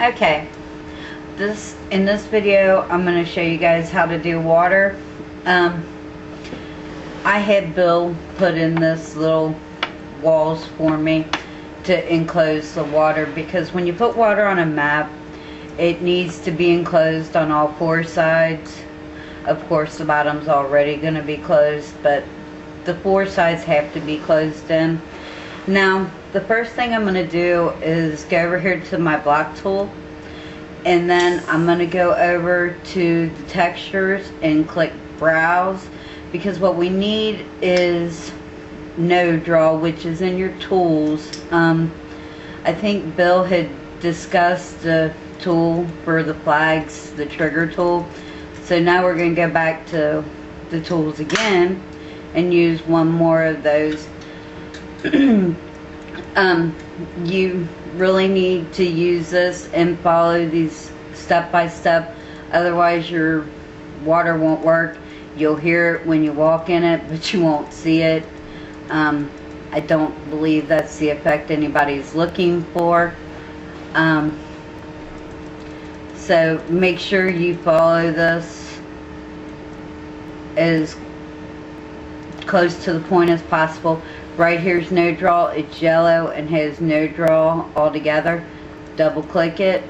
Okay, in this video I'm going to show you guys how to do water. I had Bill put in this little walls for me to enclose the water, because when you put water on a map, it needs to be enclosed on all four sides. Of course the bottom's already going to be closed, but the four sides have to be closed in. Now the first thing I'm going to do is go over here to my block tool, and then I'm going to go over to the textures and click browse, because what we need is node draw, which is in your tools. I think Bill had discussed the tool for the flags, the trigger tool. So now we're going to go back to the tools again and use one more of those. You really need to use this and follow these step by step, otherwise your water won't work. You'll hear it when you walk in it, but you won't see it. I don't believe that's the effect anybody's looking for. So make sure you follow this as close to the point as possible. Right here's no draw. It's yellow and has no draw altogether. Double click it,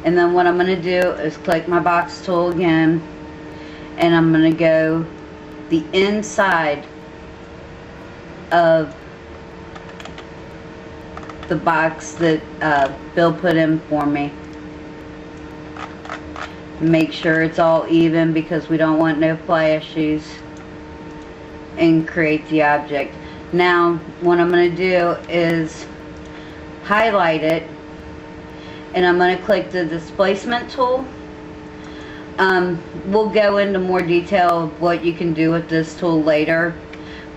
and then what I'm going to do is click my box tool again, and I'm going to go the inside of the box that Bill put in for me. Make sure it's all even, because we don't want no flashes, and create the object. Now what I'm going to do is highlight it, and I'm going to click the displacement tool. We'll go into more detail of what you can do with this tool later,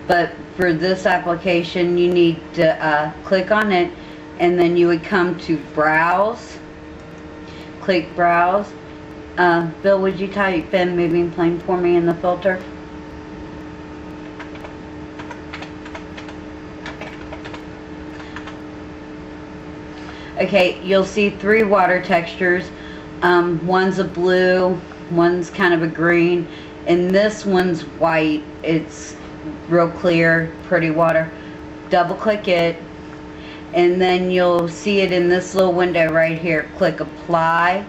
but for this application you need to click on it, and then you would come to browse, click browse. Bill, would you type in moving plane for me in the filter? Okay, you'll see three water textures. One's a blue, one's kind of a green, and this one's white. It's real clear, pretty water. Double click it, and then you'll see it in this little window right here. Click apply,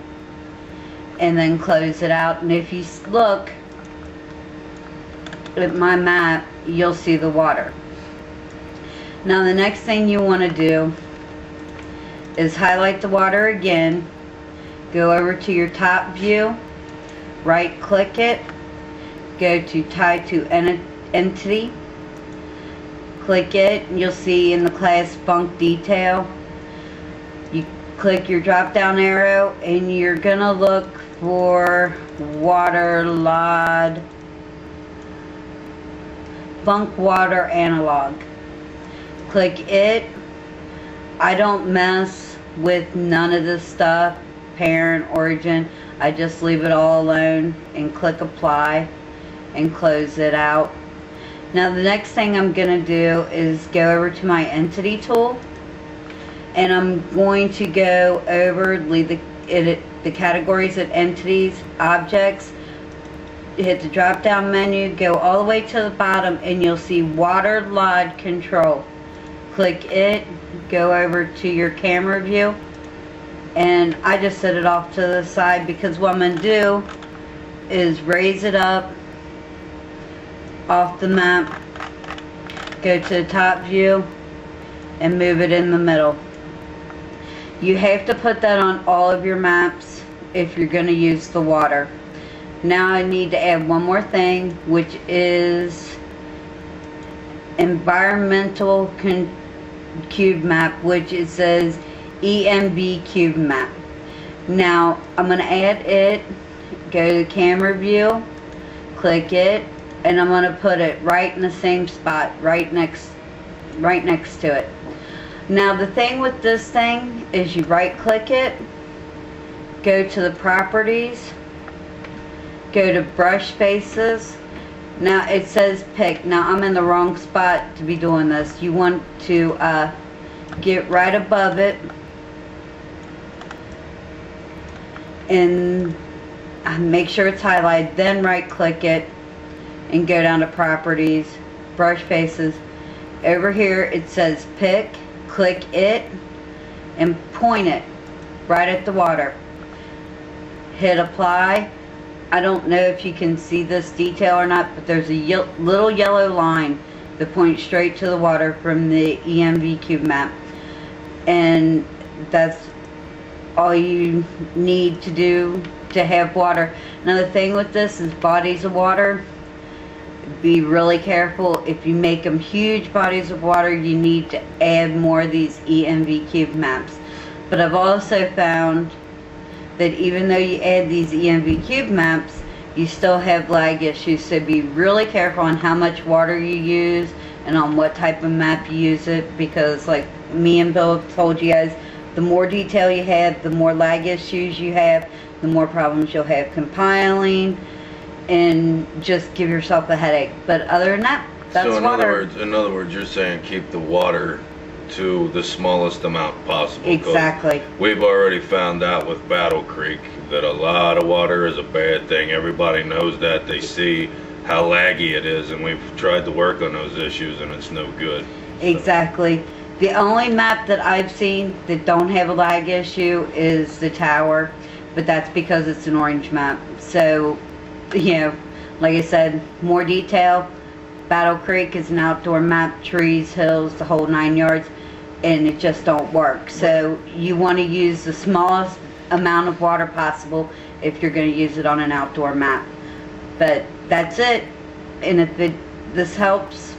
and then close it out. And if you look at my map, you'll see the water. Now the next thing you want to do is highlight the water again, go over to your top view, right click it, go to tie to entity, click it, and you'll see in the class bunk detail, you click your drop down arrow, and you're gonna look for water LOD, bunk water analog. Click it. I don't mess with none of this stuff, parent, origin. I just leave it all alone, and click apply and close it out. Now the next thing I'm going to do is go over to my entity tool, and I'm going to go over, leave the categories of entities, objects, hit the drop down menu, go all the way to the bottom, and you'll see water LOD control. Click it, go over to your camera view, and I just set it off to the side, because what I'm going to do is raise it up off the map, go to the top view, and move it in the middle. You have to put that on all of your maps if you're going to use the water. Now I need to add one more thing, which is environmental cube map, which it says EMB cube map. Now I'm going to add it, go to camera view, click it, and I'm going to put it right in the same spot, right next to it. Now the thing with this thing is you right click it, go to the properties, go to brush faces. Now it says pick. Now I'm in the wrong spot to be doing this. You want to get right above it and make sure it's highlighted, then right click it and go down to properties, brush faces. Over here it says pick, click it and point it right at the water. Hit apply. I don't know if you can see this detail or not, but there's a little yellow line that points straight to the water from the EMV cube map, and that's all you need to do to have water. Another thing with this is bodies of water. Be really careful. If you make them huge bodies of water, you need to add more of these EMV cube maps. But I've also found that even though you add these EMV cube maps, you still have lag issues. So be really careful on how much water you use and on what type of map you use it, because like me and Bill have told you guys, the more detail you have, the more lag issues you have, the more problems you'll have compiling, and just give yourself a headache. But other than that, that's so water. in other words, you're saying keep the water to the smallest amount possible. Exactly. We've already found out with Battle Creek that a lot of water is a bad thing. Everybody knows that. They see how laggy it is, and we've tried to work on those issues, and it's no good. Exactly. The only map that I've seen that don't have a lag issue is the tower, but that's because it's an orange map. So, you know, like I said, more detail. Battle Creek is an outdoor map, trees, hills, the whole 9 yards, and it just don't work. So you want to use the smallest amount of water possible if you're going to use it on an outdoor map. But that's it. And if this helps,